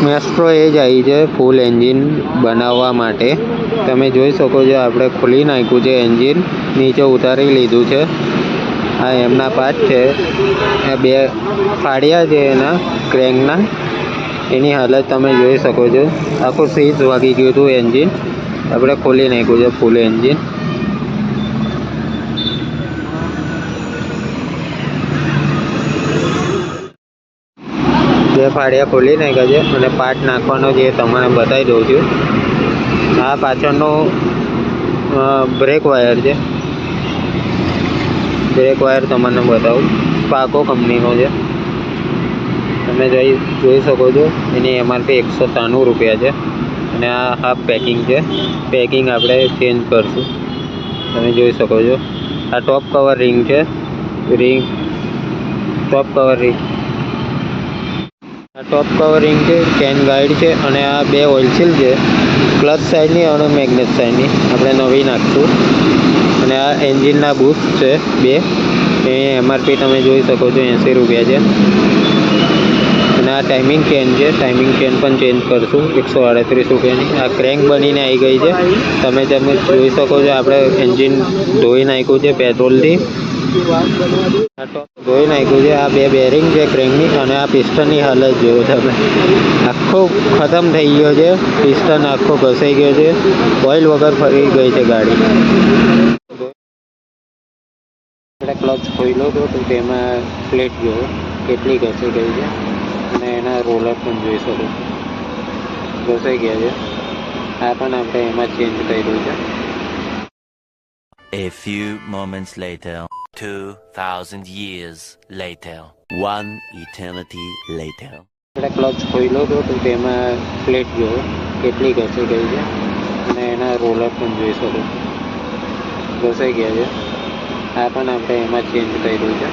Maestro એ જ આવી છે ફૂલ એન્જિન બનાવવા માટે. તમે જોઈ શકો છો, આપણે ખોલી નાખ્યું છે એન્જિન, નીચે ઉતારી લીધું છે. આ એમના પાર્ટ છે, આ બે ફાડ્યા છે એના ક્રેન્કના. એની હાલત તમે જોઈ શકો છો, આખું સીઝ વાગી ગયું હતું એન્જિન. આપણે ખોલી નાખ્યું છે ફૂલ એન્જિન. બે ફાડિયા ખોલી નાખ્યા છે અને પાર્ટ નાખવાનો જે તમને બતાવી દઉં છું. આ પાછળનો બ્રેક વાયર છે. બ્રેક વાયર તમને બતાવું, પાકો કંપનીનો છે. તમે જોઈ શકો છો, એની MRP 193 રૂપિયા છે. અને આ હાફ પેકિંગ છે. પેકિંગ આપણે ચેન્જ કરશું. તમે જોઈ શકો છો, આ ટોપ કવર રિંગ છે. ટોપ કવર રિંગ, આ ટોપ કવરિંગ છે, કેન ગાઈડ છે. અને આ બે ઓઇલ સીલ છે, ક્લચ સાઈડની અને મેગ્નેટ સાઈડની. આપણે નવી નાખશું. અને આ એન્જિનના બૂસ્ટ છે બે, એ MRP તમે જોઈ શકો છો 80 રૂપિયા છે. અને આ ટાઈમિંગ ચેન છે, ટાઈમિંગ ચેન પણ ચેન્જ કરશું 138 રૂપિયાની. આ ક્રેન્ક બનીને આવી ગઈ છે. તમે જોઈ શકો છો, આપણે એન્જિન ધોઈ નાખ્યું છે પેટ્રોલથી. આ ટોપ ધોઈ નાખ્યું છે. આ બે બેરિંગ છે ક્રેન્કની. અને આ પિસ્ટનની હાલત જુઓ તમે, આખો ખતમ થઈ ગયો છે. પિસ્ટન આખો ઘસાઈ ગયો છે, ઓઇલ વગર ફરી ગઈ છે ગાડી. આપણે ક્લચ ખોલ્યો હતો તો તેમાં પ્લેટ જુઓ કેટલી ઘસાઈ ગઈ છે. અને એના રોલર પણ જોઈ શકો, ઘસાઈ ગયા છે. આ પણ આપણે એમાં ચેન્જ કર્યું છે. A few moments later, 2000 years later, one eternity later. આપણે ક્લચ ખોલ્યો હતો તો તેમાં પ્લેટ જુઓ કેટલી ઘસાઈ ગઈ છે. અને એના રોલર પણ જોઈ શકો, ઘસાઈ ગયા છે. આ પણ આપણે એમાં ચેન્જ કર્યું છે.